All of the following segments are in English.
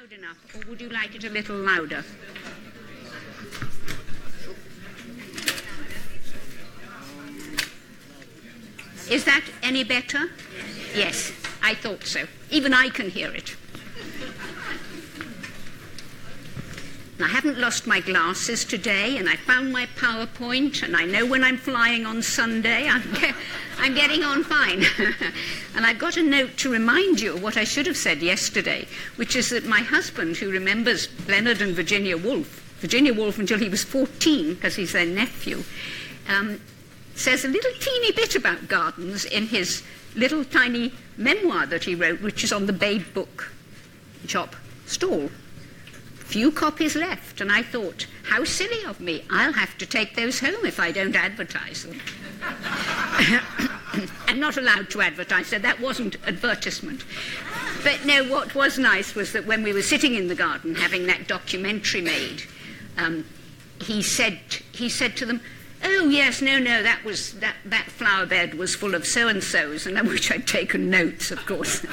loud enough, or would you like it a little louder? Is that any better? Yes, I thought so. Even I can hear it. I haven't lost my glasses today, and I found my PowerPoint, and I know when I'm flying on Sunday. I'm getting on fine. And I've got a note to remind you of what I should have said yesterday, which is that my husband, who remembers Leonard and Virginia Woolf until he was 14, because he's their nephew, says a little teeny bit about gardens in his little tiny memoir that he wrote, which is on the Babe Book shop stall. Few copies left, and I thought, how silly of me. I'll have to take those home if I don't advertise them. I'm not allowed to advertise, so that wasn't advertisement. But no, what was nice was that when we were sitting in the garden having that documentary made, he said to them, oh, yes, no, that flower bed was full of so-and-sos, and of which I'd taken notes, of course.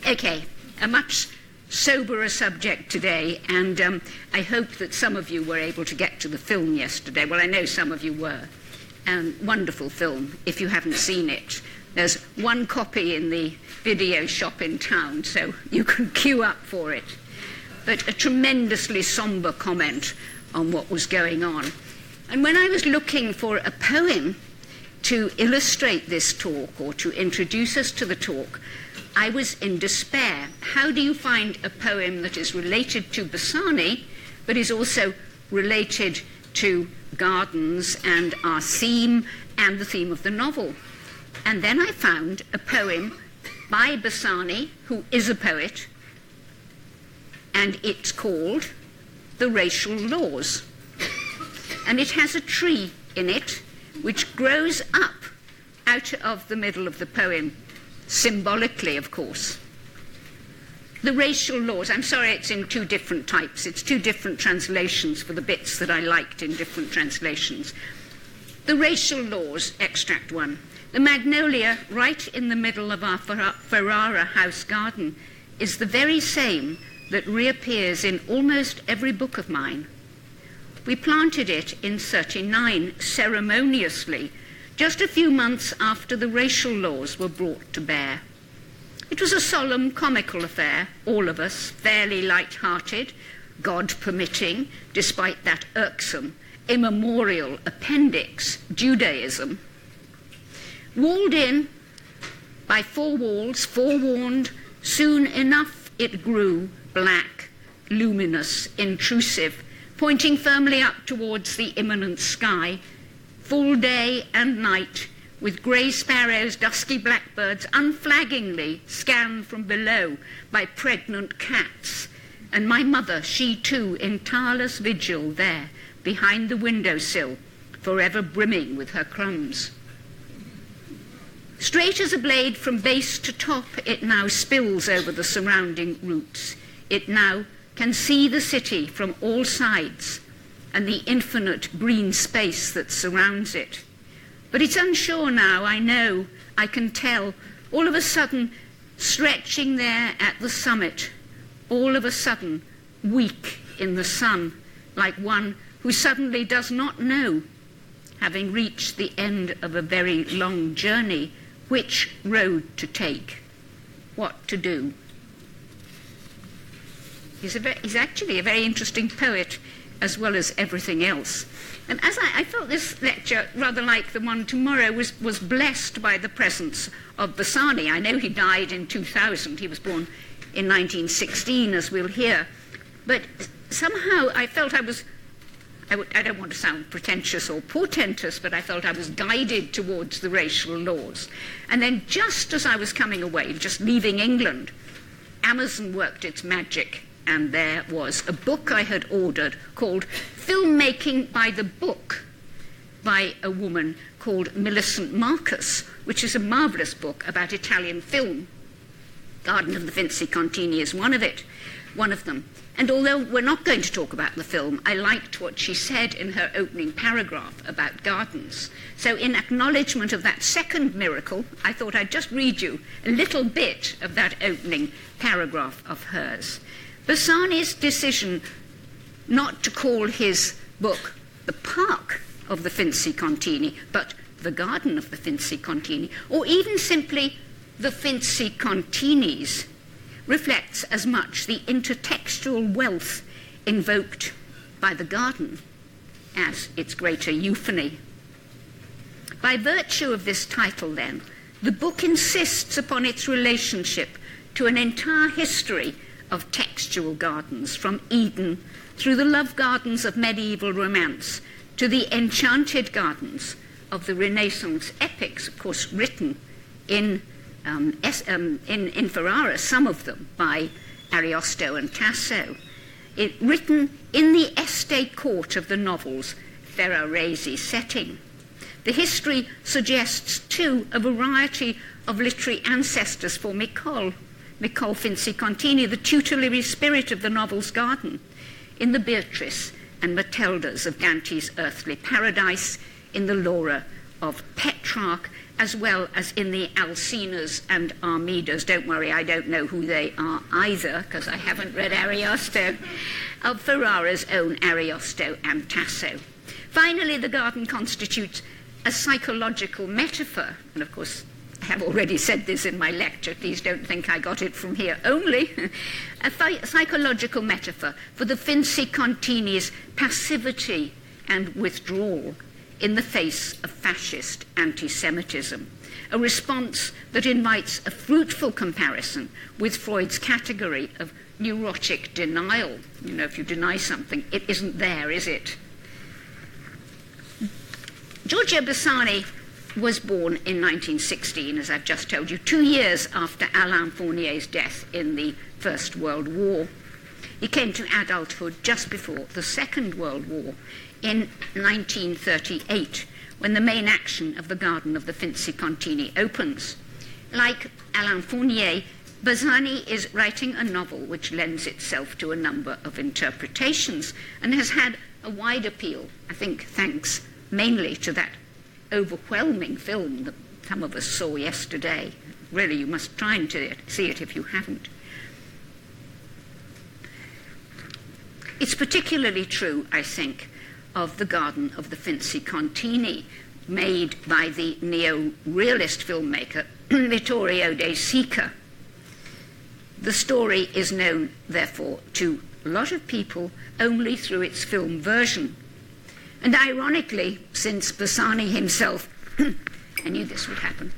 Okay, a much soberer subject today, and I hope that some of you were able to get to the film yesterday. Well, I know some of you were. Wonderful film, if you haven't seen it. There's one copy in the video shop in town, so you can queue up for it. But a tremendously somber comment on what was going on. And when I was looking for a poem to illustrate this talk, or to introduce us to the talk, I was in despair. How do you find a poem that is related to Bassani, but is also related to gardens and our theme and the theme of the novel? And then I found a poem by Bassani, who is a poet, and it's called The Racial Laws. And it has a tree in it which grows up out of the middle of the poem, symbolically, of course. The Racial Laws, I'm sorry it's in two different types. It's two different translations for the bits that I liked in different translations. The Racial Laws, extract one. The magnolia right in the middle of our Ferrara house garden is the very same that reappears in almost every book of mine. We planted it in '39 ceremoniously, just a few months after the racial laws were brought to bear. It was a solemn, comical affair, all of us, fairly light-hearted, God permitting, despite that irksome, immemorial appendix, Judaism. Walled in by four walls, forewarned, soon enough it grew, black, luminous, intrusive, pointing firmly up towards the imminent sky, full day and night, with grey sparrows, dusky blackbirds, unflaggingly scanned from below by pregnant cats, and my mother, she too, in tireless vigil there, behind the windowsill, forever brimming with her crumbs. Straight as a blade from base to top, it now spills over the surrounding roots. It now can see the city from all sides and the infinite green space that surrounds it. But it's unsure now, I know, I can tell, all of a sudden stretching there at the summit, all of a sudden weak in the sun, like one who suddenly does not know, having reached the end of a very long journey, which road to take, what to do. He's actually a very interesting poet, as well as everything else. And as I felt this lecture, rather like the one tomorrow, was blessed by the presence of Bassani. I know he died in 2000. He was born in 1916, as we'll hear. But somehow I felt I don't want to sound pretentious or portentous, but I felt I was guided towards the racial laws. And then just as I was coming away, just leaving England, Amazon worked its magic. And there was a book I had ordered called Filmmaking by the Book by a woman called Millicent Marcus, which is a marvellous book about Italian film. Garden of the Finzi-Continis is one of it. one of them. And although we're not going to talk about the film, I liked what she said in her opening paragraph about gardens. So in acknowledgement of that second miracle, I thought I'd just read you a little bit of that opening paragraph of hers. Bassani's decision not to call his book The Park of the Finzi-Continis, but The Garden of the Finzi-Continis, or even simply The Finzi-Continis, reflects as much the intertextual wealth invoked by the garden as its greater euphony. By virtue of this title, then, the book insists upon its relationship to an entire history of textual gardens, from Eden through the love gardens of medieval romance to the enchanted gardens of the Renaissance epics, of course written in Ferrara, some of them by Ariosto and Tasso, written in the Este court of the novel's Ferrarese setting. The history suggests, too, a variety of literary ancestors for Meaulnes Finzi-Continis, the tutelary spirit of the novel's garden, in the Beatrice and Matildas of Dante's earthly paradise, in the Laura of Petrarch, as well as in the Alcinas and Armidas. Don't worry, I don't know who they are either, because I haven't read Ariosto, of Ferrara's own Ariosto and Tasso. Finally, the garden constitutes a psychological metaphor, and of course, I have already said this in my lecture, please don't think I got it from here only, a psychological metaphor for the Finzi-Continis' passivity and withdrawal in the face of fascist anti-Semitism, a response that invites a fruitful comparison with Freud's category of neurotic denial. You know, if you deny something, it isn't there, is it? Giorgio Bassani was born in 1916, as I've just told you, 2 years after Alain Fournier's death in the First World War. He came to adulthood just before the Second World War, in 1938, when the main action of the Garden of the Finzi-Continis opens. Like Alain Fournier, Bassani is writing a novel which lends itself to a number of interpretations and has had a wide appeal, I think thanks mainly to that overwhelming film that some of us saw yesterday. Really, you must try and see it if you haven't. It's particularly true, I think, of the Garden of the Finzi-Continis, made by the neo-realist filmmaker Vittorio De Sica. The story is known, therefore, to a lot of people only through its film version. And ironically, since Bassani himself, I knew this would happen.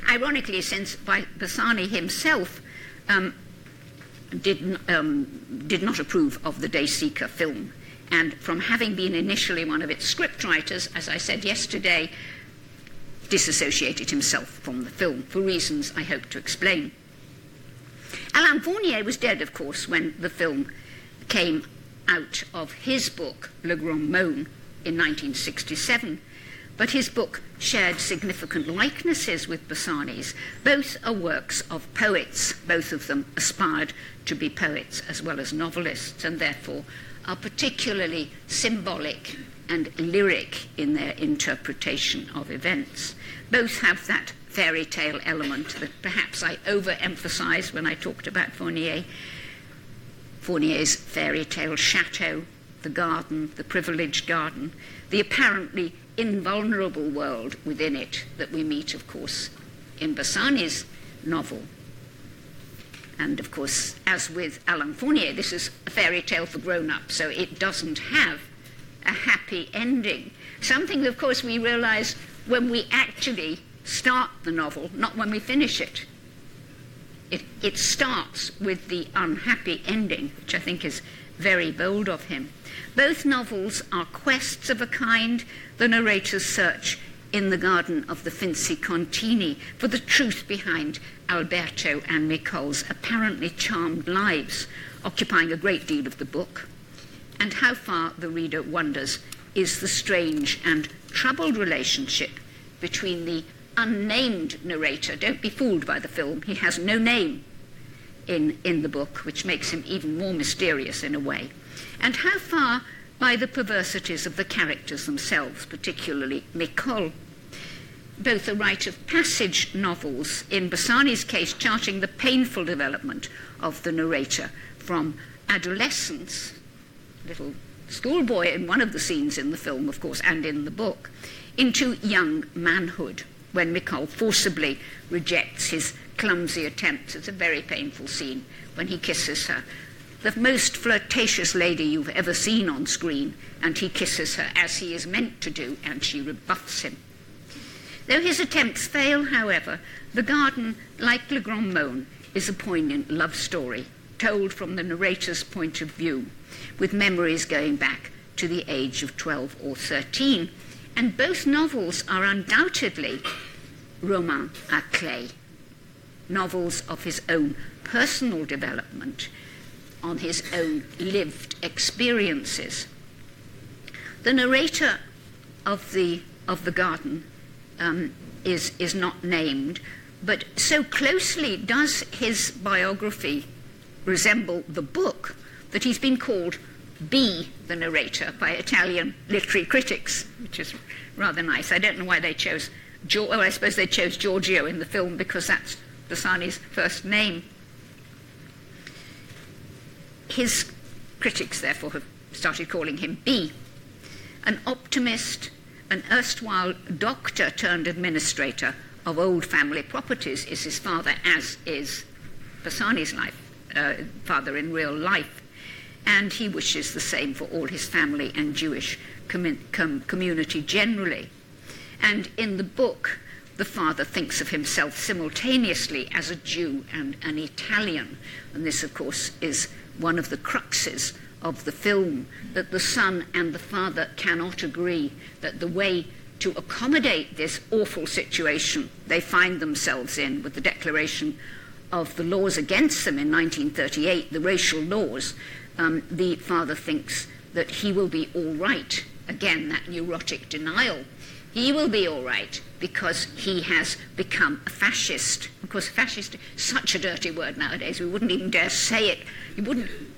Ironically, since Bassani himself did not approve of the De Sica film, and from having been initially one of its scriptwriters, as I said yesterday, disassociated himself from the film for reasons I hope to explain. Alain Fournier was dead, of course, when the film came out of his book, Le Grand Moan, in 1967, but his book shared significant likenesses with Bassani's. Both are works of poets. Both of them aspired to be poets as well as novelists, and therefore are particularly symbolic and lyric in their interpretation of events. Both have that fairy tale element that perhaps I overemphasized when I talked about Fournier. Fournier's fairy tale chateau, the garden, the privileged garden, the apparently invulnerable world within it that we meet, of course, in Bassani's novel. And, of course, as with Alain Fournier, this is a fairy tale for grown-ups, so it doesn't have a happy ending. Something, of course, we realize when we actually start the novel, not when we finish it. It starts with the unhappy ending, which I think is very bold of him. Both novels are quests of a kind the narrator's search in the Garden of the Finzi-Continis for the truth behind Alberto and Micole's apparently charmed lives, occupying a great deal of the book, and how far, the reader wonders, is the strange and troubled relationship between the unnamed narrator. Don't be fooled by the film. He has no name in the book, which makes him even more mysterious in a way. And how far by the perversities of the characters themselves, particularly Nicole. Both a rite of passage novels, in Bassani's case charting the painful development of the narrator from adolescence, little schoolboy in one of the scenes in the film, of course, and in the book, into young manhood, when Nicole forcibly rejects his clumsy attempts. It's a very painful scene when he kisses her. The most flirtatious lady you've ever seen on screen, and he kisses her as he is meant to do, and she rebuffs him. Though his attempts fail, however, The Garden, like Le Grand Moan, is a poignant love story, told from the narrator's point of view, with memories going back to the age of 12 or 13. And both novels are undoubtedly romans à clé, novels of his own personal development, on his own lived experiences. The narrator of the Garden is not named, but so closely does his biography resemble the book that he's been called B, the narrator, by Italian literary critics, which is rather nice. I don't know why they chose, well, I suppose they chose Giorgio in the film because that's Bassani's first name. His critics, therefore, have started calling him B. An optimist, an erstwhile doctor turned administrator of old family properties is his father, as is Bassani's father in real life. And he wishes the same for all his family and Jewish community generally. And in the book, the father thinks of himself simultaneously as a Jew and an Italian. And this, of course, is one of the cruxes of the film, that the son and the father cannot agree, that the way to accommodate this awful situation they find themselves in with the declaration of the laws against them in 1938, the racial laws, the father thinks that he will be all right. Again, that neurotic denial. He will be all right because he has become a fascist. Of course, fascist is such a dirty word nowadays. We wouldn't even dare say it.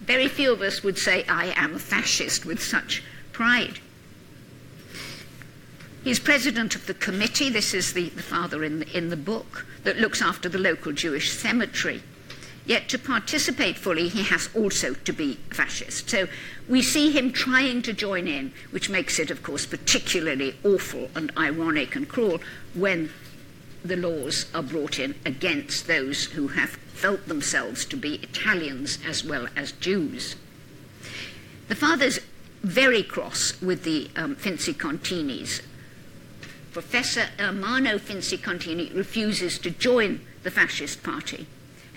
Very few of us would say, I am a fascist, with such pride. He's president of the committee, this is the father in the book, that looks after the local Jewish cemetery. Yet to participate fully, he has also to be a fascist. So we see him trying to join in, which makes it, of course, particularly awful and ironic and cruel when the laws are brought in against those who have felt themselves to be Italians as well as Jews. The father's very cross with the Finzi-Continis. Professor Ermanno Finzi-Contini refuses to join the fascist party.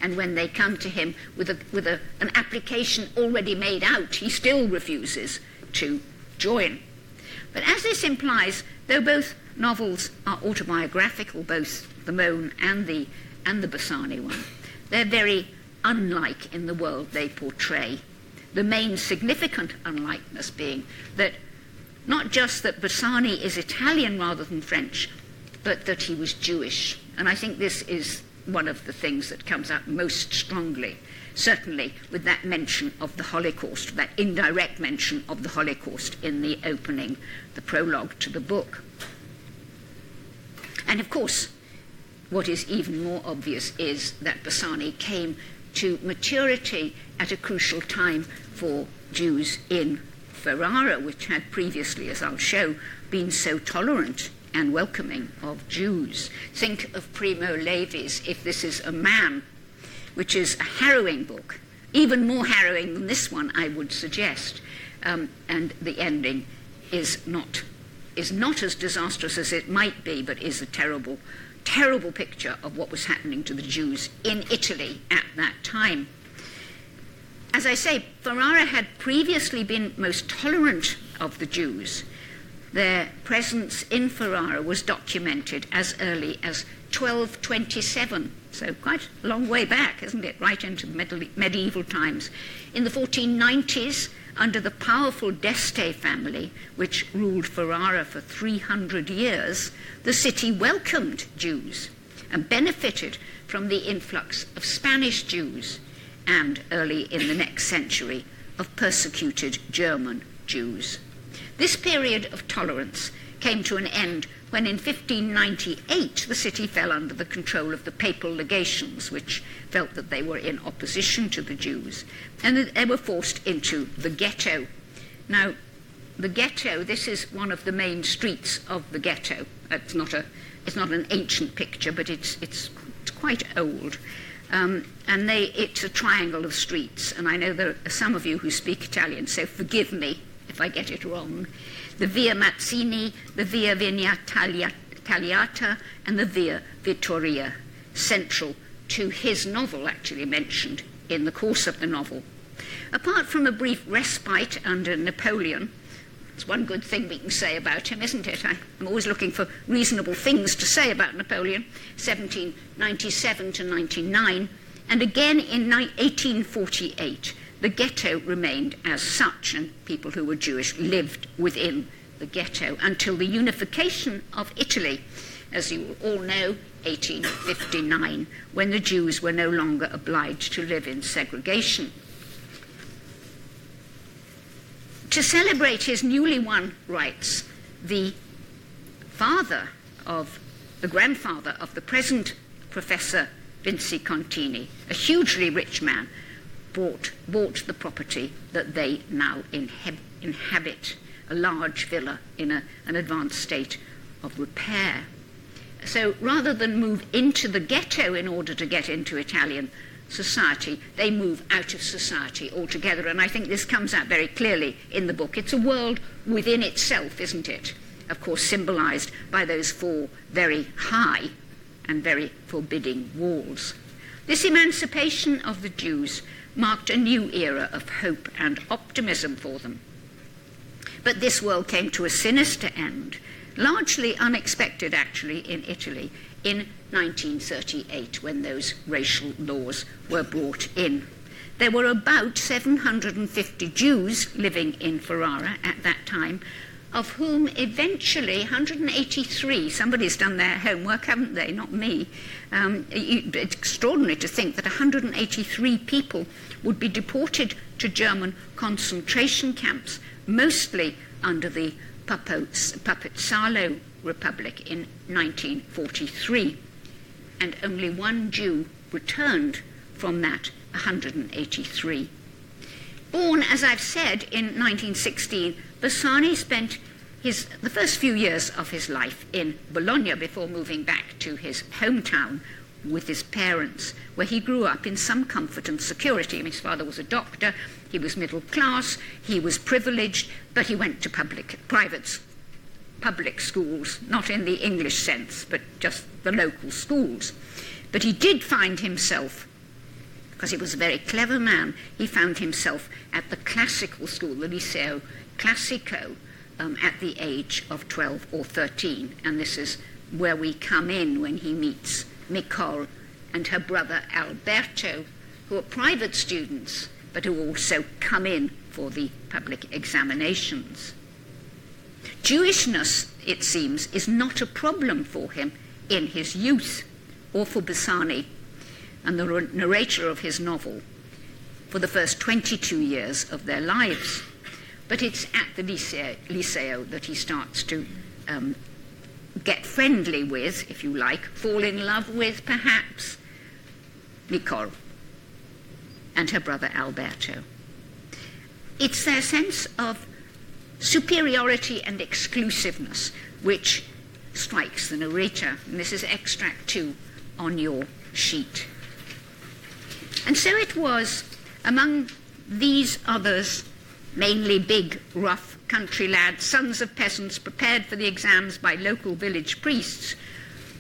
And when they come to him with an application already made out, he still refuses to join. But as this implies, though both novels are autobiographical, both the Meaulnes and the Bassani one, they're very unlike in the world they portray. The main significant unlikeness being that not just that Bassani is Italian rather than French, but that he was Jewish. And I think this is one of the things that comes out most strongly, certainly with that mention of the Holocaust, that indirect mention of the Holocaust in the opening, the prologue to the book. And of course, what is even more obvious is that Bassani came to maturity at a crucial time for Jews in Ferrara, which had previously, as I'll show, been so tolerant and welcoming of Jews. Think of Primo Levi's If This Is a Man, which is a harrowing book, even more harrowing than this one, I would suggest. And the ending is not as disastrous as it might be, but is a terrible, terrible picture of what was happening to the Jews in Italy at that time. As I say, Ferrara had previously been most tolerant of the Jews. Their presence in Ferrara was documented as early as 1227, so quite a long way back, isn't it, right into the medieval times. In the 1490s, under the powerful d'Este family, which ruled Ferrara for 300 years, the city welcomed Jews and benefited from the influx of Spanish Jews and, early in the next century, of persecuted German Jews. This period of tolerance came to an end when in 1598 the city fell under the control of the papal legations, which felt that they were in opposition to the Jews, and that they were forced into the ghetto. Now, the ghetto, this is one of the main streets of the ghetto. It's not an ancient picture, but it's quite old. It's a triangle of streets, and I know there are some of you who speak Italian, so forgive me if I get it wrong. The Via Mazzini, the Via Vigna Tagliata, and the Via Vittoria, central to his novel, actually mentioned in the course of the novel. Apart from a brief respite under Napoleon, it's one good thing we can say about him, isn't it? I'm always looking for reasonable things to say about Napoleon, 1797 to 99, and again in 1848. The ghetto remained as such, and people who were Jewish lived within the ghetto until the unification of Italy, as you will all know, 1859, when the Jews were no longer obliged to live in segregation. To celebrate his newly won rights, the grandfather of the present Professor Finzi-Continis, a hugely rich man, bought the property that they now inhabit, a large villa in an advanced state of repair. So rather than move into the ghetto in order to get into Italian society, they move out of society altogether, and I think this comes out very clearly in the book. It's a world within itself, isn't it? Of course, symbolized by those four very high and very forbidding walls. This emancipation of the Jews marked a new era of hope and optimism for them. But this world came to a sinister end, largely unexpected actually in Italy, in 1938, when those racial laws were brought in. There were about 750 Jews living in Ferrara at that time, of whom eventually 183, somebody's done their homework, haven't they? Not me. It's extraordinary to think that 183 people would be deported to German concentration camps, mostly under the Papezzalo Republic in 1943. And only one Jew returned from that 183. Born, as I've said, in 1916, Bassani spent the first few years of his life in Bologna before moving back to his hometown with his parents, where he grew up in some comfort and security. His father was a doctor, he was middle class, he was privileged, but he went to public schools, not in the English sense, but just the local schools. But he did find himself, because he was a very clever man, he found himself at the classical school, the Liceo Classico, at the age of 12 or 13. And this is where we come in when he meets Nicole and her brother Alberto, who are private students, but who also come in for the public examinations. Jewishness, it seems, is not a problem for him in his youth, or for Bassani and the narrator of his novel for the first 22 years of their lives. But it's at the Liceo that he starts to get friendly with, if you like, fall in love with, perhaps, Nicole and her brother Alberto. It's their sense of superiority and exclusiveness which strikes the narrator. And this is extract 2 on your sheet. And so it was among these others, mainly big, rough country lads, sons of peasants prepared for the exams by local village priests,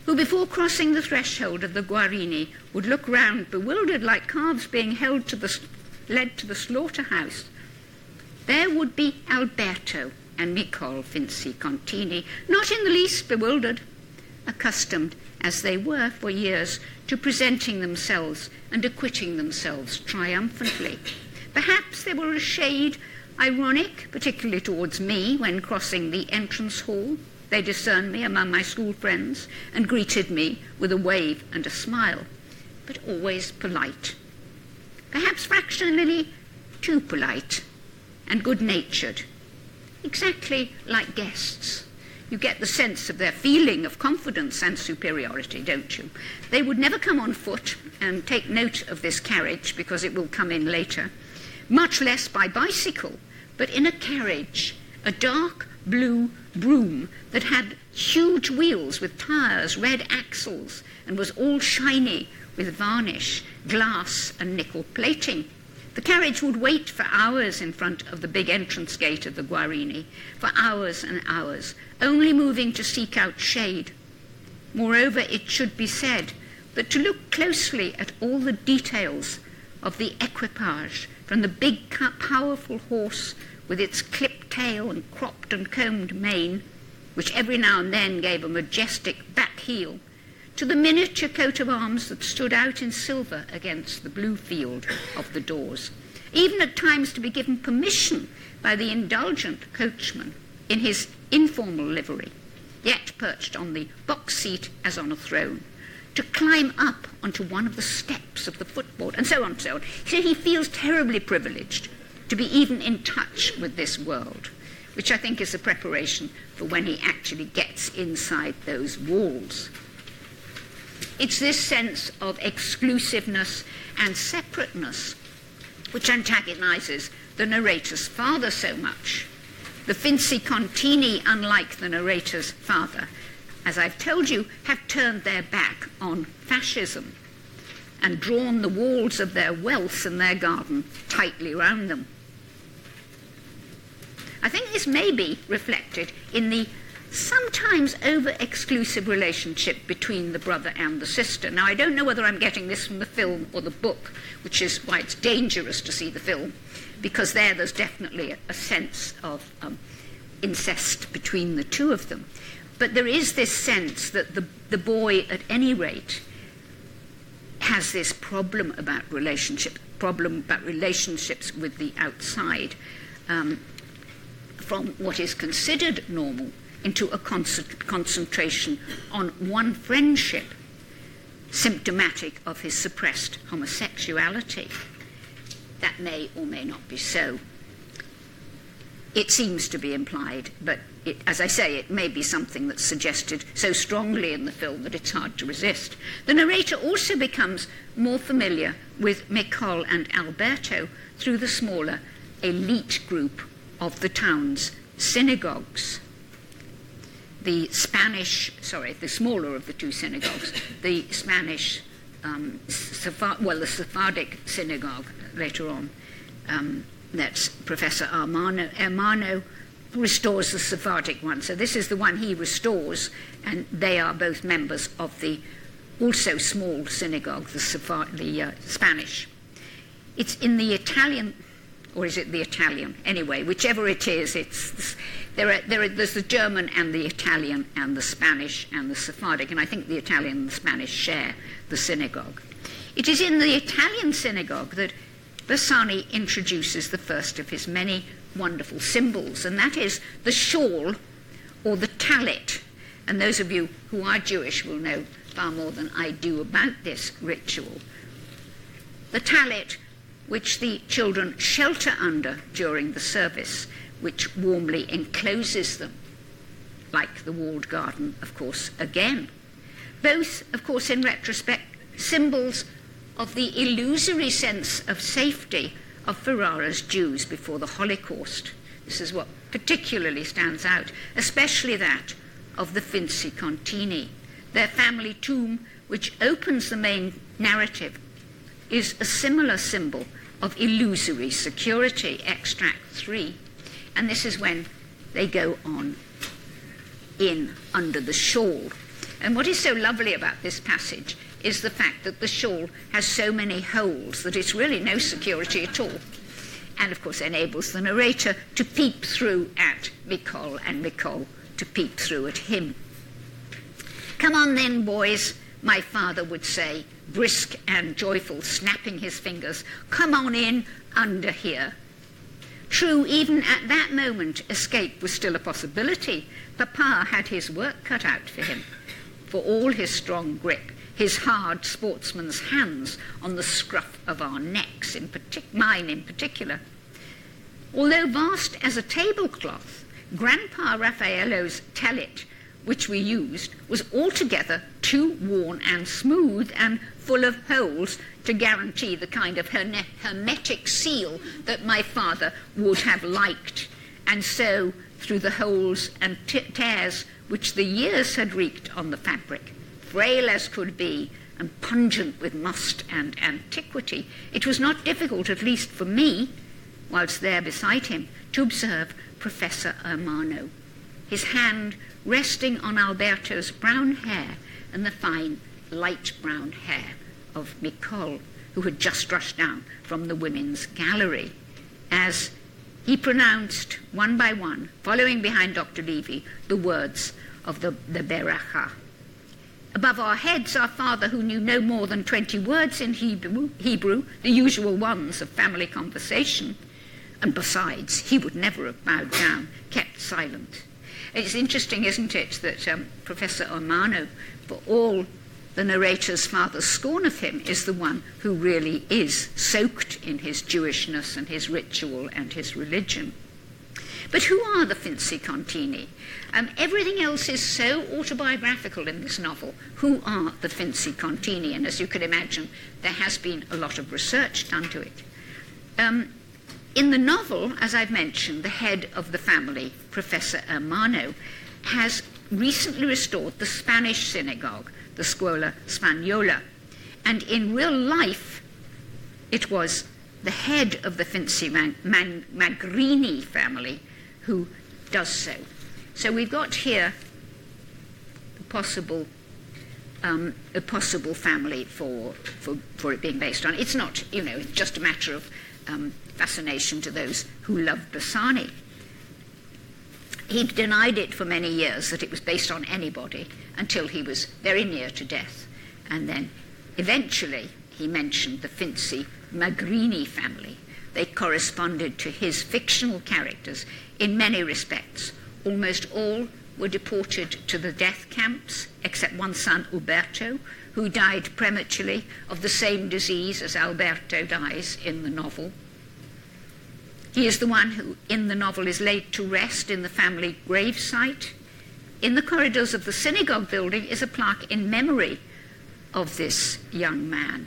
who before crossing the threshold of the Guarini would look round bewildered like calves being led to the slaughterhouse. There would be Alberto and Nicole Finzi-Continis, not in the least bewildered, accustomed as they were for years to presenting themselves and acquitting themselves triumphantly. Perhaps they were a shade ironic, particularly towards me, when crossing the entrance hall. They discerned me among my school friends and greeted me with a wave and a smile, but always polite. Perhaps fractionally too polite and good-natured, exactly like guests. You get the sense of their feeling of confidence and superiority, don't you? They would never come on foot, and take note of this carriage because it will come in later, much less by bicycle, but in a carriage, a dark blue brougham that had huge wheels with tires, red axles, and was all shiny with varnish, glass and nickel plating. The carriage would wait for hours in front of the big entrance gate of the Guarini, for hours and hours, only moving to seek out shade. Moreover, it should be said that to look closely at all the details of the equipage, from the big, powerful horse with its clipped tail and cropped and combed mane, which every now and then gave a majestic back heel, to the miniature coat of arms that stood out in silver against the blue field of the doors, even at times to be given permission by the indulgent coachman in his informal livery, yet perched on the box seat as on a throne, to climb up onto one of the steps of the footboard, and so on and so on. So he feels terribly privileged to be even in touch with this world, which I think is a preparation for when he actually gets inside those walls. It's this sense of exclusiveness and separateness which antagonizes the narrator's father so much. The Finzi-Continis, unlike the narrator's father, as I've told you, have turned their back on fascism and drawn the walls of their wealth and their garden tightly round them. I think this may be reflected in the sometimes over-exclusive relationship between the brother and the sister. Now, I don't know whether I'm getting this from the film or the book, which is why it's dangerous to see the film, because there's definitely a sense of incest between the two of them. But there is this sense that the boy, at any rate, has this problem about relationships with the outside, from what is considered normal into a concentration on one friendship, symptomatic of his suppressed homosexuality. That may or may not be so. It seems to be implied, but as I say, it may be something that's suggested so strongly in the film that it's hard to resist. The narrator also becomes more familiar with Meaulnes and Alberto through the smaller elite group of the town's synagogues. The smaller of the two synagogues, the Spanish, the Sephardic synagogue later on, that's Professor Hermano restores the Sephardic one. So this is the one he restores, and they are both members of the also small synagogue, the Spanish. It's in the Italian, or is it the Italian? Anyway, whichever it is, there's the German and the Italian and the Spanish and the Sephardic, and I think the Italian and the Spanish share the synagogue. It is in the Italian synagogue that Bassani introduces the first of his many wonderful symbols, and that is the shawl or the talit. And those of you who are Jewish will know far more than I do about this ritual. The talit, which the children shelter under during the service, which warmly encloses them, like the walled garden, of course, again. Both, of course, in retrospect, symbols of the illusory sense of safety of Ferrara's Jews before the Holocaust. This is what particularly stands out, especially that of the Finzi-Continis. Their family tomb, which opens the main narrative, is a similar symbol of illusory security, extract 3. And this is when they go on in under the shawl. And what is so lovely about this passage is the fact that the shawl has so many holes that it's really no security at all. And of course enables the narrator to peep through at Meaulnes and Meaulnes to peep through at him. "Come on then, boys," my father would say, brisk and joyful, snapping his fingers. "Come on in under here. True, even at that moment, escape was still a possibility. Papa had his work cut out for him. For all his strong grip, his hard sportsman's hands on the scruff of our necks, mine in particular. Although vast as a tablecloth, Grandpa Raffaello's tellet, which we used, was altogether too worn and smooth and full of holes to guarantee the kind of hermetic seal that my father would have liked. And so, through the holes and tears which the years had wreaked on the fabric, frail as could be and pungent with must and antiquity, it was not difficult, at least for me, whilst there beside him, to observe Professor Ermanno, his hand resting on Alberto's brown hair and the fine light brown hair of Nicole, who had just rushed down from the women's gallery, as he pronounced one by one, following behind Dr. Levy, the words of the Beracha. Above our heads, our father, who knew no more than 20 words in Hebrew, the usual ones of family conversation, and besides, he would never have bowed down, kept silent. It's interesting, isn't it, that Professor Ermanno, for all the narrator's father's scorn of him, is the one who really is soaked in his Jewishness and his ritual and his religion. But who are the Finzi-Continis? Everything else is so autobiographical in this novel. Who are the Finzi-Continis? And as you can imagine, there has been a lot of research done to it. In the novel, as I've mentioned, the head of the family, Professor Ermanno, has recently restored the Spanish synagogue, the Scuola Spagnola. And in real life, it was the head of the Finzi-Magrini family who does so. So we've got here a possible family for it being based on. It's not, it's just a matter of fascination to those who love Bassani. He denied it for many years that it was based on anybody until he was very near to death. And then eventually he mentioned the Finzi-Magrini family. They corresponded to his fictional characters in many respects. Almost all were deported to the death camps, except one son, Alberto, who died prematurely of the same disease as Alberto dies in the novel. He is the one who, in the novel, is laid to rest in the family gravesite. In the corridors of the synagogue building is a plaque in memory of this young man.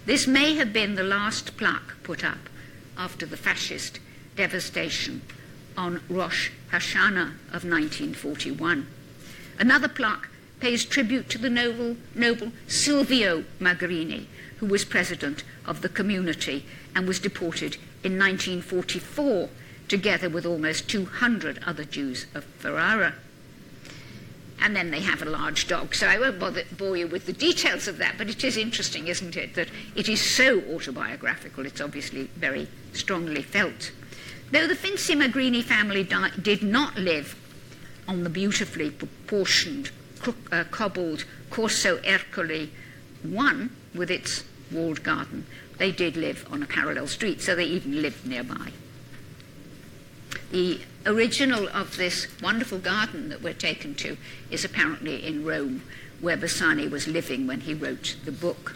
This may have been the last plaque put up after the fascist devastation on Rosh Hashanah of 1941. Another plaque pays tribute to the noble Silvio Magrini, who was president of the community and was deported in 1944, together with almost 200 other Jews of Ferrara. And then they have a large dog. So I won't bore you with the details of that, but it is interesting, isn't it, that it is so autobiographical. It's obviously very strongly felt. Though the Finzi-Magrini family did not live on the beautifully proportioned, cobbled Corso Ercole 1 with its walled garden, they did live on a parallel street, so they even lived nearby. The original of this wonderful garden that we're taken to is apparently in Rome, where Bassani was living when he wrote the book.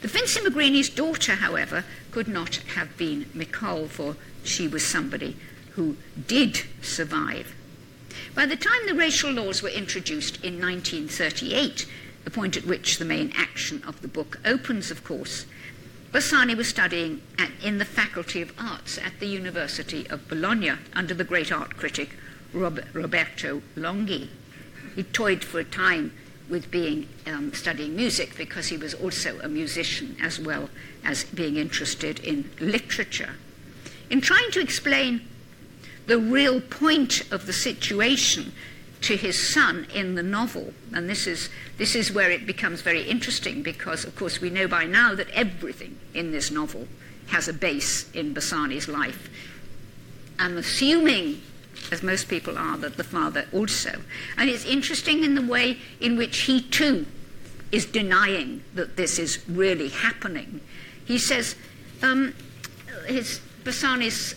The Finzi-Magrini's daughter, however, could not have been Nicole, for she was somebody who did survive. By the time the racial laws were introduced in 1938, the point at which the main action of the book opens, of course, Bassani was studying in the Faculty of Arts at the University of Bologna under the great art critic Roberto Longhi. He toyed for a time with studying music because he was also a musician as well as being interested in literature. In trying to explain the real point of the situation to his son in the novel, and this is where it becomes very interesting, because of course we know by now that everything in this novel has a base in Bassani's life. I'm assuming, as most people are, that the father also. And it's interesting in the way in which he too is denying that this is really happening. He says, Bassani's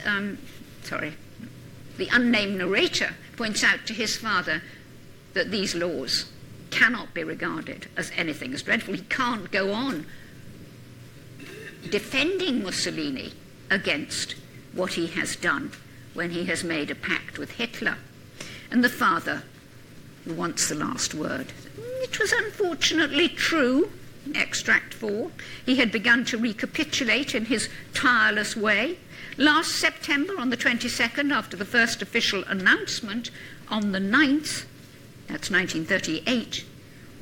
the unnamed narrator points out to his father that these laws cannot be regarded as anything as dreadful. He can't go on defending Mussolini against what he has done when he has made a pact with Hitler. And the father, who wants the last word, it was unfortunately true, extract 4. He had begun to recapitulate in his tireless way. Last September, on the 22nd, after the first official announcement, on the 9th, that's 1938,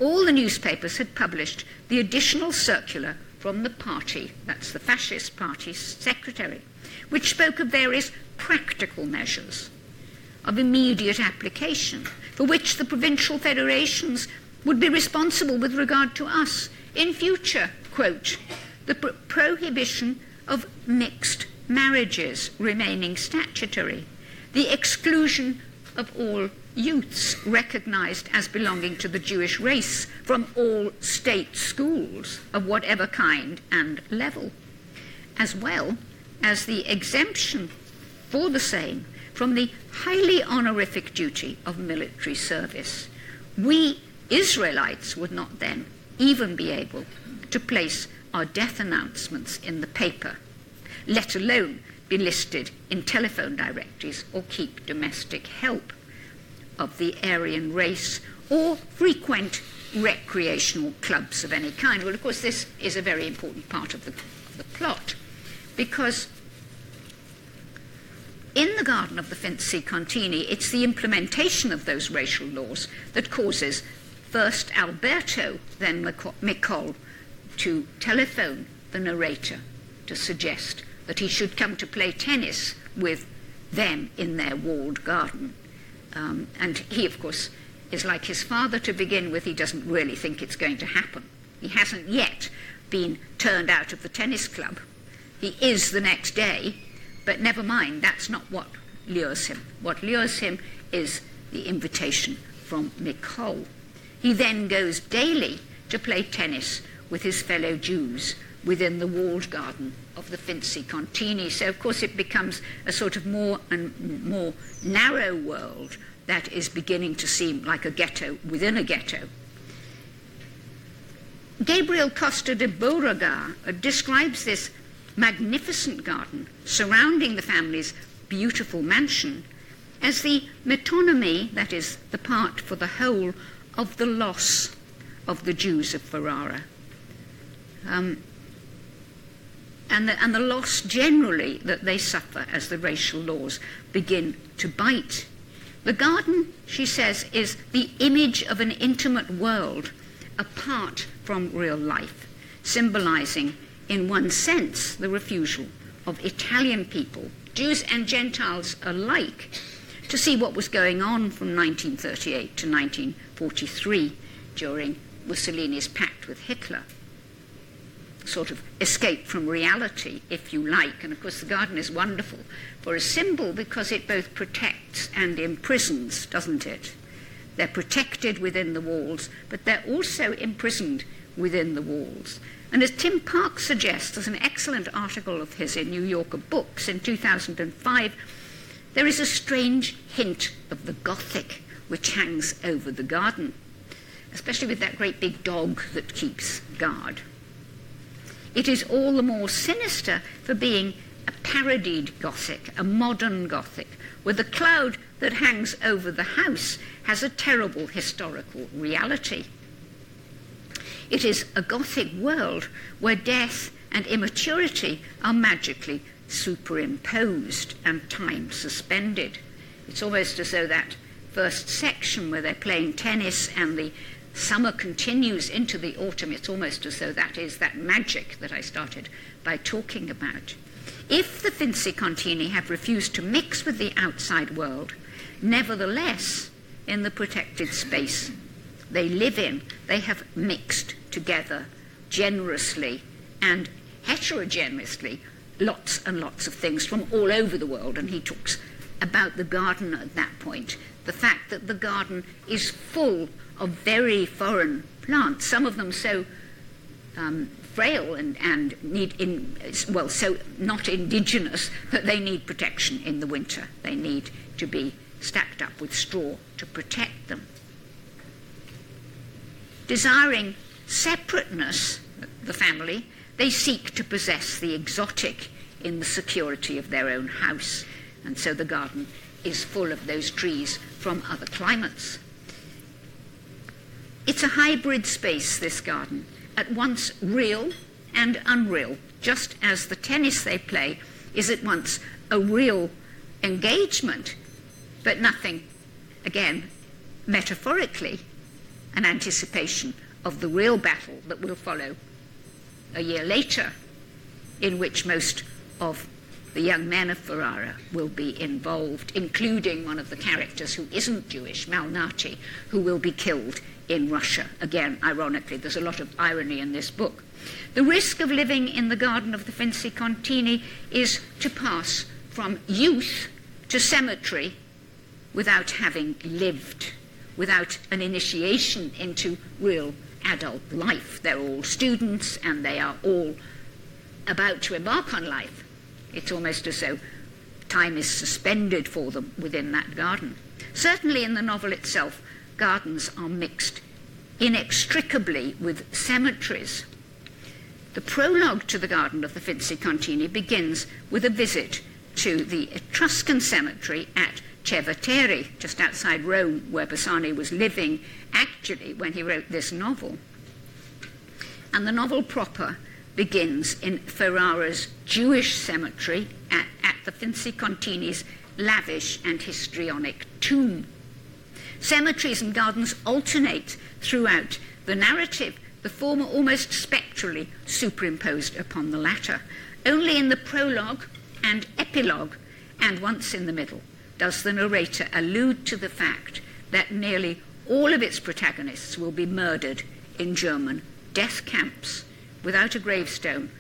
all the newspapers had published the additional circular from the party, that's the fascist party's secretary, which spoke of various practical measures of immediate application, for which the provincial federations would be responsible with regard to us in future. Quote, the prohibition of mixed marriages remaining statutory, the exclusion of all youths recognised as belonging to the Jewish race from all state schools of whatever kind and level, as well as the exemption for the same from the highly honorific duty of military service. We Israelites would not then even be able to place our death announcements in the paper, let alone be listed in telephone directories or keep domestic help of the Aryan race or frequent recreational clubs of any kind. Well, of course, this is a very important part of the plot, because in the garden of the Finzi-Continis, it's the implementation of those racial laws that causes first Alberto, then Meaulnes, to telephone the narrator to suggest that he should come to play tennis with them in their walled garden. And he, of course, is like his father to begin with. He doesn't really think it's going to happen. He hasn't yet been turned out of the tennis club. He is the next day, but never mind, that's not what lures him. What lures him is the invitation from Meaulnes. He then goes daily to play tennis with his fellow Jews within the walled garden of the Finzi-Continis. So, of course, it becomes a sort of more and more narrow world that is beginning to seem like a ghetto within a ghetto. Gabriel Costa de Beauregard describes this magnificent garden surrounding the family's beautiful mansion as the metonymy, that is, the part for the whole of the loss of the Jews of Ferrara. And the loss generally that they suffer as the racial laws begin to bite. The garden, she says, is the image of an intimate world apart from real life, symbolizing, in one sense, the refusal of Italian people, Jews and Gentiles alike, to see what was going on from 1938 to 1943 during Mussolini's pact with Hitler. Sort of escape from reality, if you like. And of course the garden is wonderful for a symbol because it both protects and imprisons, doesn't it? They're protected within the walls, but they're also imprisoned within the walls. And as Tim Park suggests, there's an excellent article of his in New Yorker Books in 2005, there is a strange hint of the Gothic which hangs over the garden, especially with that great big dog that keeps guard. It is all the more sinister for being a parodied Gothic, a modern Gothic, where the cloud that hangs over the house has a terrible historical reality. It is a Gothic world where death and immaturity are magically superimposed and time suspended. It's almost as though that first section where they're playing tennis and the summer continues into the autumn, it's almost as though that is that magic that I started by talking about. If the Finzi-Continis have refused to mix with the outside world, nevertheless, in the protected space they live in, they have mixed together generously and heterogeneously lots and lots of things from all over the world. And he talks about the garden at that point, the fact that the garden is full of very foreign plants, some of them so frail and so not indigenous that they need protection in the winter. They need to be stacked up with straw to protect them. Desiring separateness, the family, they seek to possess the exotic in the security of their own house, and so the garden is full of those trees from other climates. It's a hybrid space, this garden, at once real and unreal, just as the tennis they play is at once a real engagement, but nothing, again, metaphorically, an anticipation of the real battle that will follow a year later, in which most of the young men of Ferrara will be involved, including one of the characters who isn't Jewish, Malnati, who will be killed in Russia. Again, ironically, there's a lot of irony in this book. The risk of living in the garden of the Finzi-Continis is to pass from youth to cemetery without having lived, without an initiation into real adult life. They're all students and they are all about to embark on life. It's almost as though time is suspended for them within that garden. Certainly in the novel itself, gardens are mixed inextricably with cemeteries. The prologue to the garden of the Finzi-Continis begins with a visit to the Etruscan cemetery at Cerveteri, just outside Rome, where Bassani was living actually when he wrote this novel. And the novel proper begins in Ferrara's Jewish cemetery at the Finzi-Continis' lavish and histrionic tomb. Cemeteries and gardens alternate throughout the narrative, the former almost spectrally superimposed upon the latter. Only in the prologue and epilogue, and once in the middle, does the narrator allude to the fact that nearly all of its protagonists will be murdered in German death camps without a gravestone.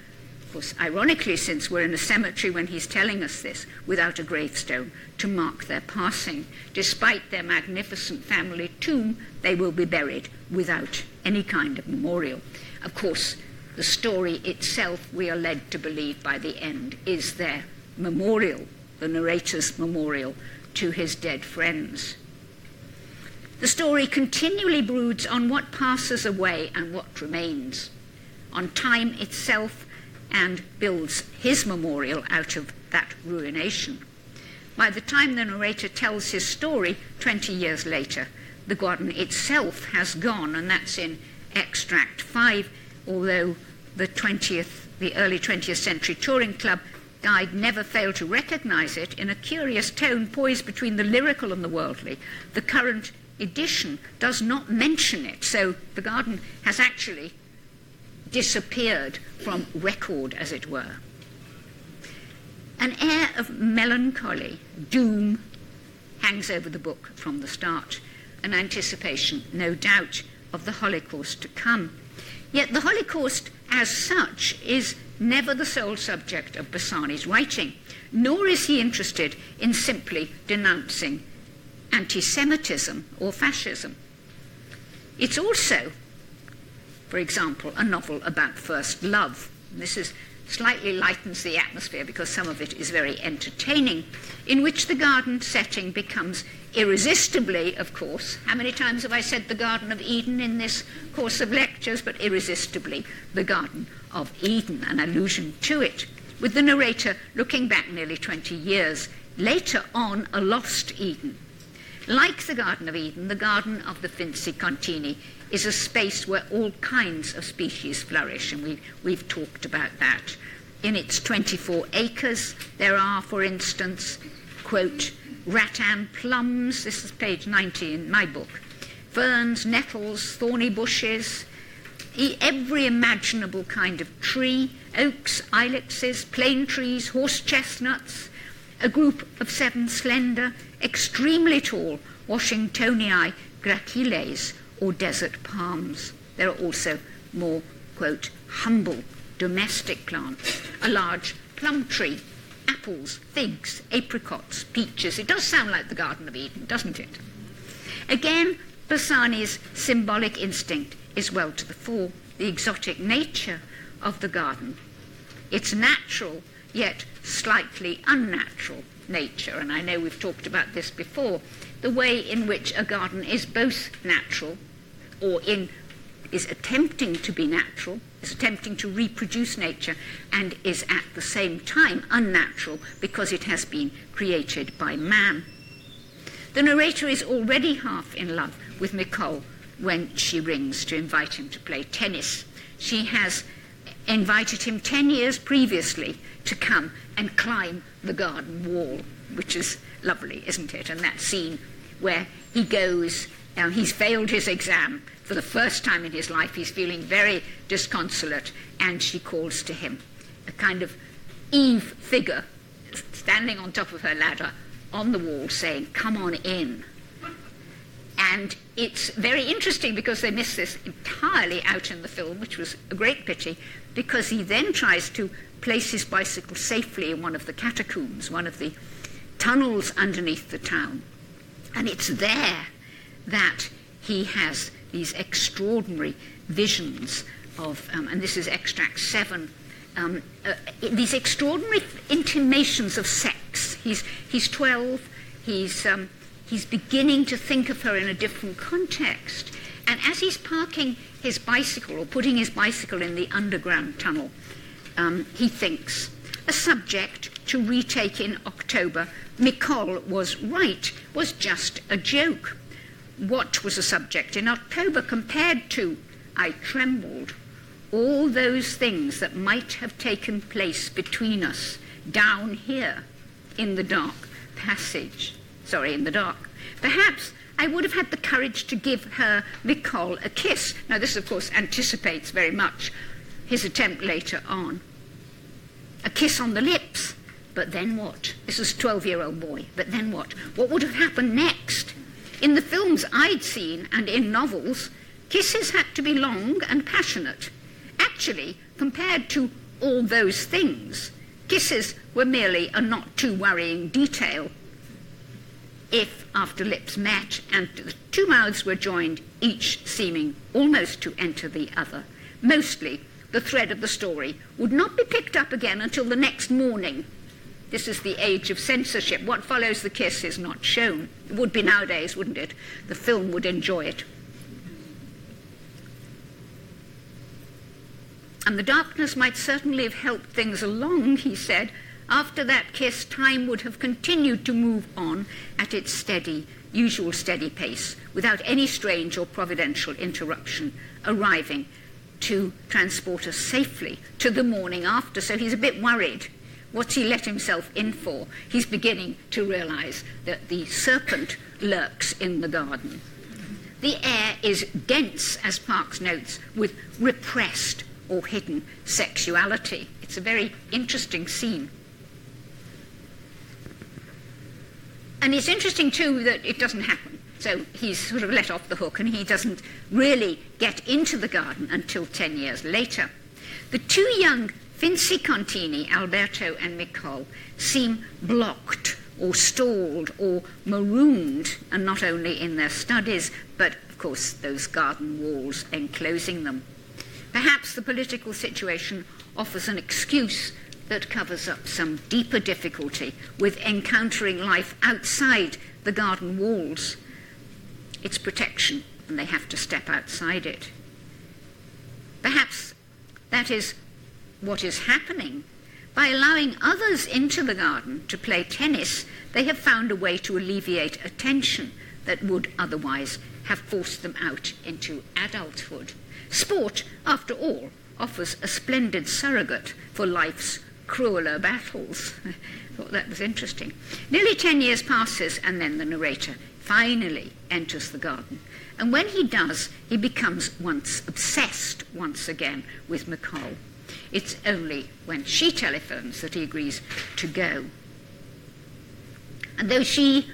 Of course, ironically, since we're in a cemetery when he's telling us this, without a gravestone to mark their passing. Despite their magnificent family tomb, they will be buried without any kind of memorial. Of course, the story itself, we are led to believe by the end, is their memorial, the narrator's memorial to his dead friends. The story continually broods on what passes away and what remains, on time itself, and builds his memorial out of that ruination. By the time the narrator tells his story 20 years later, the garden itself has gone, and that's in Extract 5, although the early 20th century touring club guide never failed to recognize it in a curious tone poised between the lyrical and the worldly. The current edition does not mention it, so the garden has actually disappeared from record, as it were. An air of melancholy, doom, hangs over the book from the start, an anticipation, no doubt, of the Holocaust to come. Yet the Holocaust, as such, is never the sole subject of Bassani's writing, nor is he interested in simply denouncing anti-Semitism or fascism. It's also, for example, a novel about first love. This slightly lightens the atmosphere because some of it is very entertaining, in which the garden setting becomes irresistibly, of course, how many times have I said the Garden of Eden in this course of lectures, but irresistibly the Garden of Eden, an allusion to it, with the narrator looking back nearly 20 years later on a lost Eden. Like the Garden of Eden, the Garden of the Finzi-Continis is a space where all kinds of species flourish, and we've talked about that. In its 24 acres, there are, for instance, quote, rattan plums, this is page 90 in my book, ferns, nettles, thorny bushes, every imaginable kind of tree, oaks, ilexes, plane trees, horse chestnuts, a group of 7 slender, extremely tall Washingtonii graciles, or desert palms. There are also more, quote, humble domestic plants, a large plum tree, apples, figs, apricots, peaches. It does sound like the Garden of Eden, doesn't it? Again, Bassani's symbolic instinct is well to the fore. The exotic nature of the garden, its natural yet slightly unnatural nature. And I know we've talked about this before, the way in which a garden is both natural, or is attempting to be natural, is attempting to reproduce nature, and is at the same time unnatural because it has been created by man. The narrator is already half in love with Meaulnes when she rings to invite him to play tennis. She has invited him 10 years previously to come and climb the garden wall, which is lovely, isn't it? And that scene where he goes, he's failed his exam for the first time in his life, he's feeling very disconsolate, and she calls to him, a kind of Eve figure standing on top of her ladder on the wall saying, "Come on in." And it's very interesting because they miss this entirely out in the film, which was a great pity, because he then tries to place his bicycle safely in one of the catacombs, one of the tunnels underneath the town. And it's there that he has these extraordinary visions of, and this is extract 7, these extraordinary intimations of sex. He's 12, he's beginning to think of her in a different context. And as he's parking his bicycle, or putting his bicycle in the underground tunnel, he thinks, a subject to retake in October, Meaulnes was right, was just a joke. What was a subject in October compared to, I trembled, all those things that might have taken place between us down here in the dark passage. Sorry, in the dark. Perhaps I would have had the courage to give her, Meaulnes, a kiss. Now this, of course, anticipates very much his attempt later on. A kiss on the lips. But then what? This is a 12-year-old boy. But then what? What would have happened next? In the films I'd seen, and in novels, kisses had to be long and passionate. Actually, compared to all those things, kisses were merely a not too worrying detail. If, after lips met and the two mouths were joined, each seeming almost to enter the other, mostly the thread of the story would not be picked up again until the next morning. This is the age of censorship. What follows the kiss is not shown. It would be nowadays, wouldn't it? The film would enjoy it. And the darkness might certainly have helped things along, he said. After that kiss, time would have continued to move on at its steady, usual steady pace, without any strange or providential interruption arriving to transport us safely to the morning after. So he's a bit worried. What's he let himself in for? He's beginning to realize that the serpent lurks in the garden. The air is dense, as Parks notes, with repressed or hidden sexuality. It's a very interesting scene. And it's interesting, too, that it doesn't happen. So he's sort of let off the hook, and he doesn't really get into the garden until 10 years later. The two young Finzi-Continis, Alberto and Meaulnes, seem blocked or stalled or marooned, and not only in their studies, but, of course, those garden walls enclosing them. Perhaps the political situation offers an excuse that covers up some deeper difficulty with encountering life outside the garden walls. It's protection, and they have to step outside it. Perhaps that is what is happening. By allowing others into the garden to play tennis, they have found a way to alleviate a tension that would otherwise have forced them out into adulthood. Sport, after all, offers a splendid surrogate for life's crueler battles. I thought that was interesting. Nearly 10 years passes, and then the narrator finally enters the garden. And when he does, he becomes obsessed once again with Meaulnes. It's only when she telephones that he agrees to go. And though she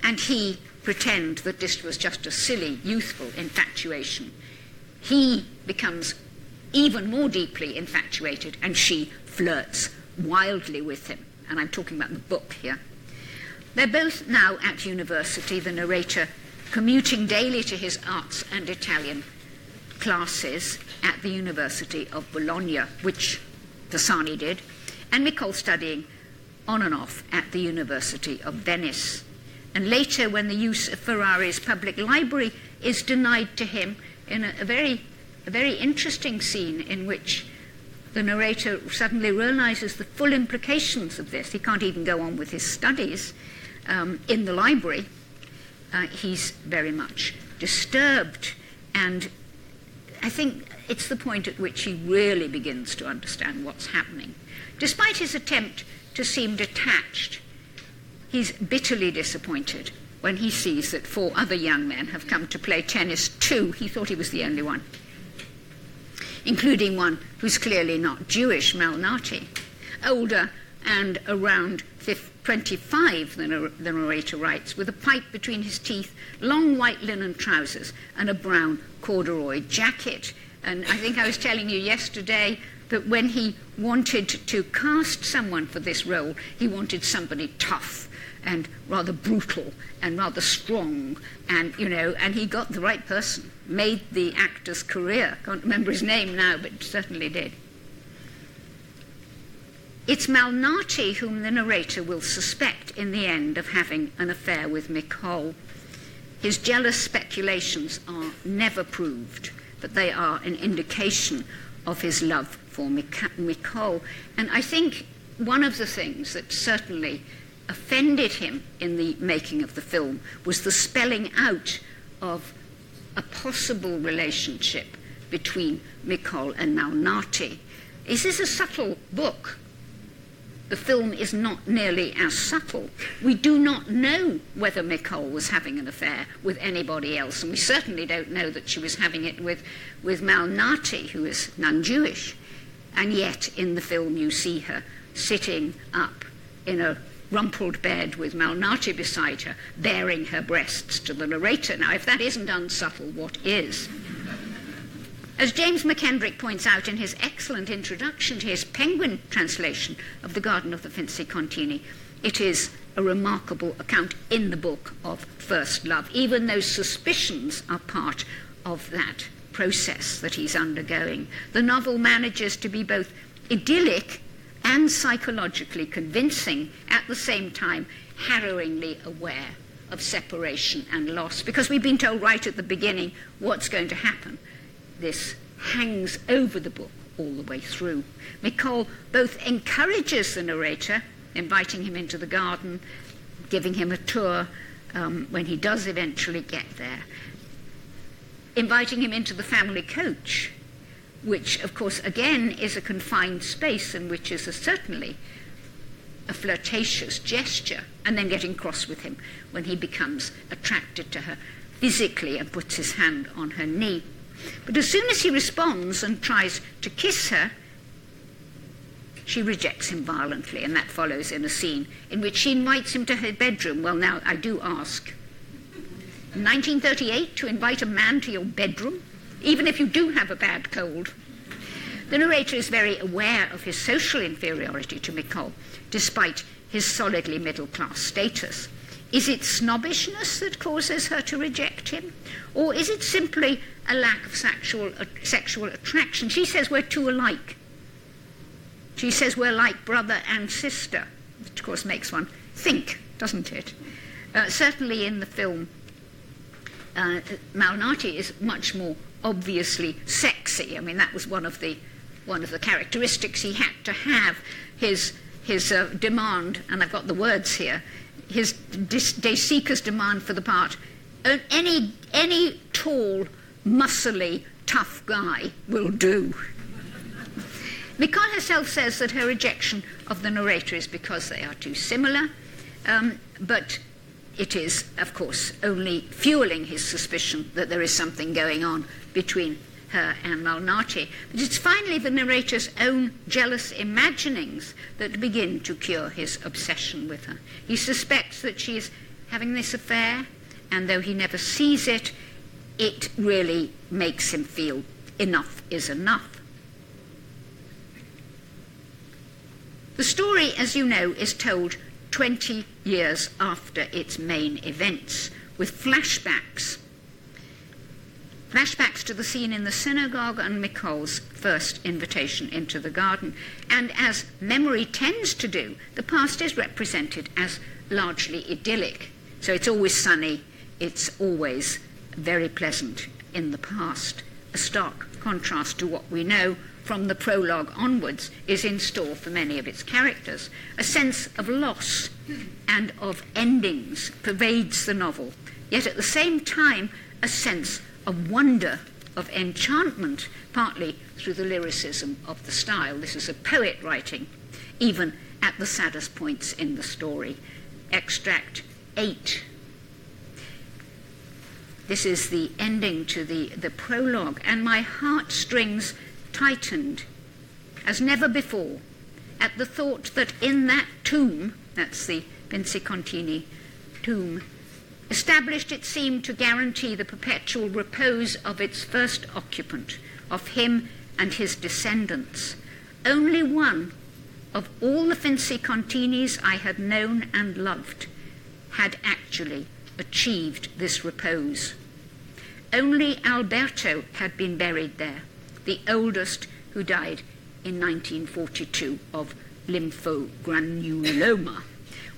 and he pretend that this was just a silly, youthful infatuation, he becomes even more deeply infatuated, and she flirts wildly with him. And I'm talking about the book here. They're both now at university, the narrator commuting daily to his arts and Italian classes at the University of Bologna, which Bassani did, and Meaulnes studying on and off at the University of Venice. And later, when the use of Ferrari's public library is denied to him in a very interesting scene in which the narrator suddenly realizes the full implications of this. He can't even go on with his studies in the library. He's very much disturbed, and I think it's the point at which he really begins to understand what's happening. Despite his attempt to seem detached, he's bitterly disappointed when he sees that 4 other young men have come to play tennis too. He thought he was the only one, including one who's clearly not Jewish, Malnati, older and around 25, the narrator writes, with a pipe between his teeth, long white linen trousers, and a brown corduroy jacket. And I think I was telling you yesterday that when he wanted to cast someone for this role, he wanted somebody tough and rather brutal and rather strong, and he got the right person, made the actor's career. Can't remember his name now, but certainly did. It's Malnati whom the narrator will suspect in the end of having an affair with Meaulnes. His jealous speculations are never proved, but they are an indication of his love for Meaulnes. And I think one of the things that certainly offended him in the making of the film was the spelling out of a possible relationship between Meaulnes and Malnati. Is this a subtle book? The film is not nearly as subtle. We do not know whether Meaulnes was having an affair with anybody else, and we certainly don't know that she was having it with Malnati, who is non-Jewish. And yet, in the film, you see her sitting up in a rumpled bed with Malnati beside her, baring her breasts to the narrator. Now, if that isn't unsubtle, what is? As James McKendrick points out in his excellent introduction to his Penguin translation of The Garden of the Finzi-Continis, it is a remarkable account in the book of first love. Even those suspicions are part of that process that he's undergoing. The novel manages to be both idyllic and psychologically convincing, at the same time harrowingly aware of separation and loss, because we've been told right at the beginning what's going to happen. This hangs over the book all the way through. Meaulnes both encourages the narrator, inviting him into the garden, giving him a tour when he does eventually get there, inviting him into the family coach, which, of course, again is a confined space and which is certainly a flirtatious gesture, and then getting cross with him when he becomes attracted to her physically and puts his hand on her knee. But as soon as he responds and tries to kiss her, she rejects him violently, and that follows in a scene in which she invites him to her bedroom. Well, now, I do ask, in 1938, to invite a man to your bedroom, even if you do have a bad cold? The narrator is very aware of his social inferiority to Meaulnes, despite his solidly middle-class status. Is it snobbishness that causes her to reject him? Or is it simply a lack of sexual attraction? She says we're too alike. She says we're like brother and sister, which of course makes one think, doesn't it? Certainly in the film, Malnati is much more obviously sexy. I mean, that was one of the characteristics he had to have. His demand, and I've got the words here, his De Sica's demand for the part, any tall, muscly, tough guy will do. Meaulnes herself says that her rejection of the narrator is because they are too similar, but it is, of course, only fueling his suspicion that there is something going on between her and Malnati. But it's finally the narrator's own jealous imaginings that begin to cure his obsession with her. He suspects that she is having this affair, and though he never sees it, it really makes him feel enough is enough. The story, as you know, is told 20 years after its main events, with flashbacks. Flashbacks to the scene in the synagogue and Meaulnes' first invitation into the garden. And as memory tends to do, the past is represented as largely idyllic. So it's always sunny, it's always very pleasant in the past. A stark contrast to what we know from the prologue onwards is in store for many of its characters. A sense of loss and of endings pervades the novel, yet at the same time a sense of wonder, of enchantment, partly through the lyricism of the style. This is a poet writing, even at the saddest points in the story. Extract 8. This is the ending to the prologue, and my heartstrings tightened as never before at the thought that in that tomb, that's the Finzi-Continis tomb, established it seemed to guarantee the perpetual repose of its first occupant, of him and his descendants. Only one of all the Finzi-Continis I had known and loved had actually achieved this repose. Only Alberto had been buried there, the oldest, who died in 1942 of lymphogranuloma,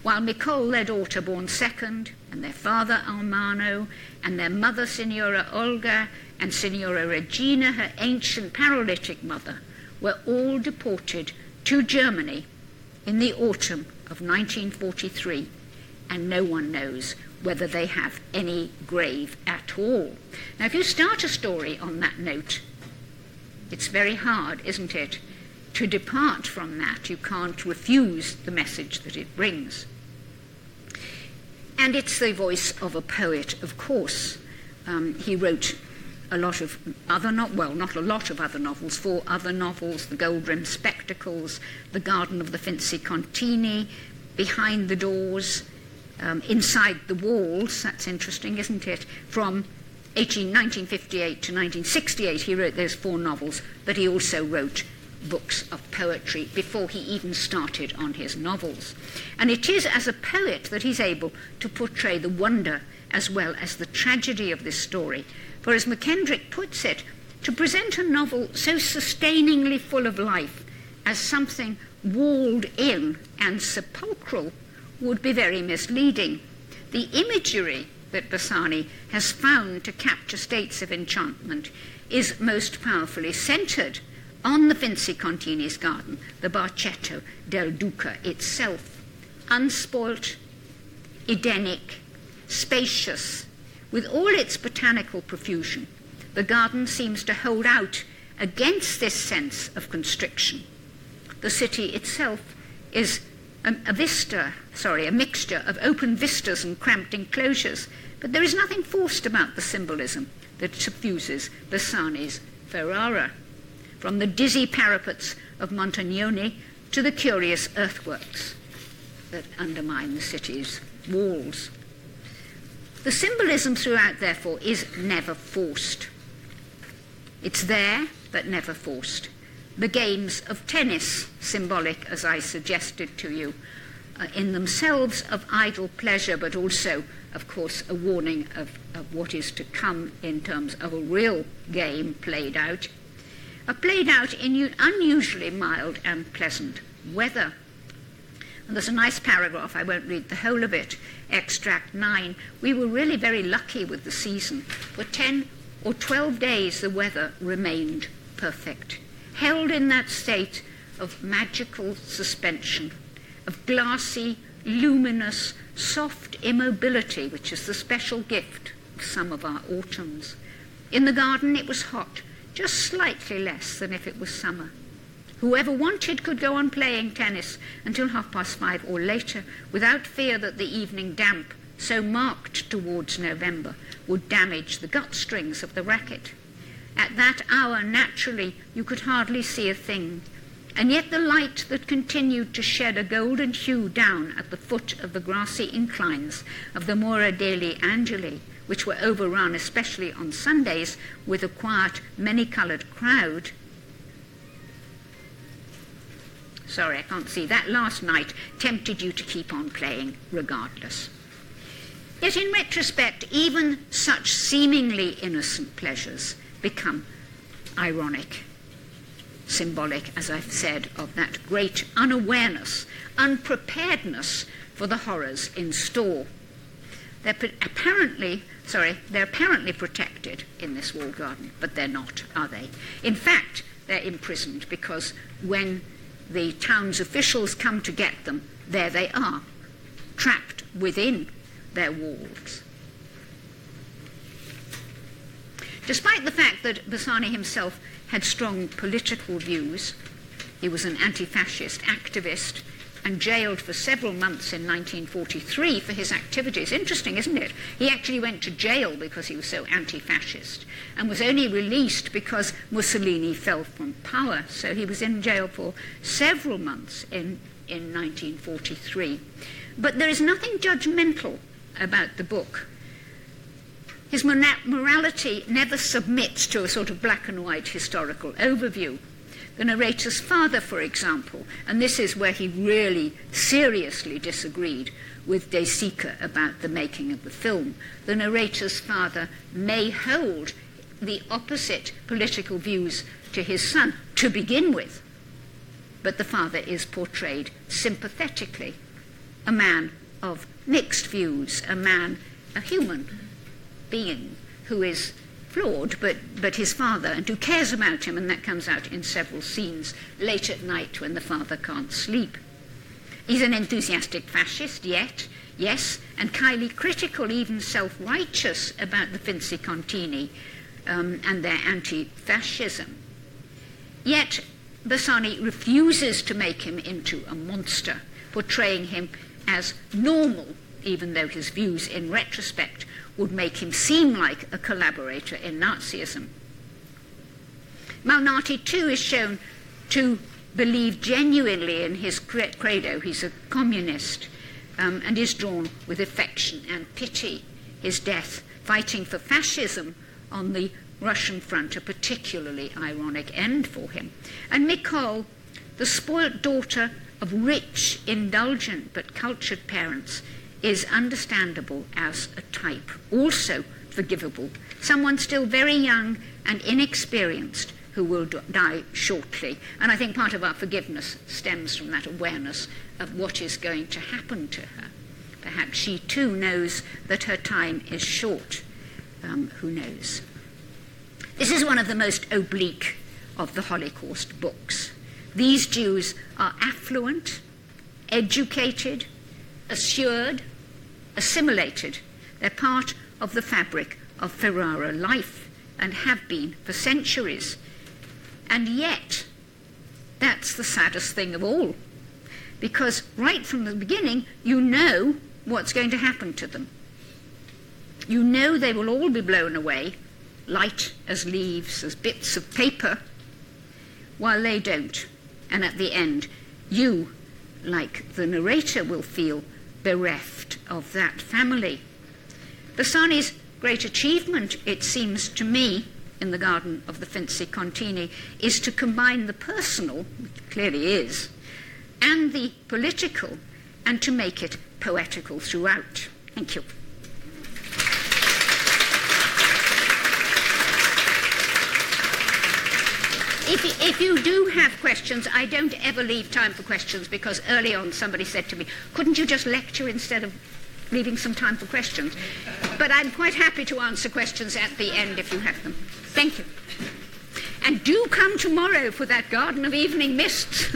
while Meaulnes, their daughter, born second, and their father Almano, and their mother Signora Olga, and Signora Regina, her ancient paralytic mother, were all deported to Germany in the autumn of 1943, and no one knows whether they have any grave at all. Now, if you start a story on that note, it's very hard, isn't it, to depart from that. You can't refuse the message that it brings. And it's the voice of a poet, of course. He wrote a lot of other not a lot of other novels, 4 other novels: The Gold-Rimmed Spectacles, The Garden of the Finzi-Continis, Behind the Doors, Inside the Walls. That's interesting, isn't it? From 1958 to 1968, he wrote those 4 novels, but he also wrote books of poetry before he even started on his novels. And it is as a poet that he's able to portray the wonder as well as the tragedy of this story. For as McKendrick puts it, to present a novel so sustainingly full of life as something walled in and sepulchral would be very misleading. The imagery that Bassani has found to capture states of enchantment is most powerfully centred on the Finzi-Continis garden, the Barchetto del Duca itself, unspoilt, Edenic, spacious, with all its botanical profusion. The garden seems to hold out against this sense of constriction. The city itself is a mixture of open vistas and cramped enclosures, but there is nothing forced about the symbolism that suffuses Bassani's Ferrara, from the dizzy parapets of Montagnoni to the curious earthworks that undermine the city's walls. The symbolism throughout, therefore, is never forced. It's there, but never forced. The games of tennis, symbolic, as I suggested to you, in themselves of idle pleasure, but also, of course, a warning of what is to come in terms of a real game played out, are played out in unusually mild and pleasant weather. And there's a nice paragraph, I won't read the whole of it, extract 9. We were really very lucky with the season. For 10 or 12 days the weather remained perfect, held in that state of magical suspension, of glassy, luminous, soft immobility, which is the special gift of some of our autumns. In the garden it was hot, just slightly less than if it was summer. Whoever wanted could go on playing tennis until 5:30 or later, without fear that the evening damp, so marked towards November, would damage the gut strings of the racket. At that hour, naturally, you could hardly see a thing, and yet the light that continued to shed a golden hue down at the foot of the grassy inclines of the Mura degli Angeli, which were overrun, especially on Sundays, with a quiet, many-coloured crowd. Sorry, I can't see. That last night tempted you to keep on playing regardless. Yet in retrospect, even such seemingly innocent pleasures become ironic, symbolic, as I've said, of that great unawareness, unpreparedness for the horrors in store. They're apparently protected in this walled garden, but they're not, are they? In fact, they're imprisoned because when the town's officials come to get them, there they are, trapped within their walls. Despite the fact that Bassani himself had strong political views, he was an anti-fascist activist and jailed for several months in 1943 for his activities. Interesting, isn't it? He actually went to jail because he was so anti-fascist and was only released because Mussolini fell from power. So he was in jail for several months in 1943. But there is nothing judgmental about the book. His morality never submits to a sort of black and white historical overview. The narrator's father, for example, and this is where he really seriously disagreed with De Sica about the making of the film, the narrator's father may hold the opposite political views to his son to begin with, but the father is portrayed sympathetically, a man of mixed views, a human being who is flawed, but his father, and who cares about him, and that comes out in several scenes late at night when the father can't sleep. He's an enthusiastic fascist, yes, and highly critical, even self-righteous about the Finzi-Continis and their anti-fascism. Yet Bassani refuses to make him into a monster, portraying him as normal, even though his views in retrospect would make him seem like a collaborator in Nazism. Malnati, too, is shown to believe genuinely in his credo. He's a communist and is drawn with affection and pity. His death, fighting for fascism on the Russian front, a particularly ironic end for him. And Meaulnes, the spoilt daughter of rich, indulgent but cultured parents, is understandable as a type, also forgivable, someone still very young and inexperienced who will die shortly. And I think part of our forgiveness stems from that awareness of what is going to happen to her. Perhaps she too knows that her time is short. Who knows? This is one of the most oblique of the Holocaust books. These Jews are affluent, educated, assured, assimilated. They're part of the fabric of Ferrara life and have been for centuries. And yet, that's the saddest thing of all, because right from the beginning, you know what's going to happen to them. You know they will all be blown away, light as leaves, as bits of paper, while they don't. And at the end, you, like the narrator, will feel bereft of that family. Bassani's great achievement, it seems to me, in the garden of the Finzi-Continis, is to combine the personal, which clearly is, and the political, and to make it poetical throughout. Thank you. If you do have questions, I don't ever leave time for questions, because early on somebody said to me, couldn't you just lecture instead of leaving some time for questions? But I'm quite happy to answer questions at the end if you have them. Thank you. And do come tomorrow for that Garden of Evening Mists.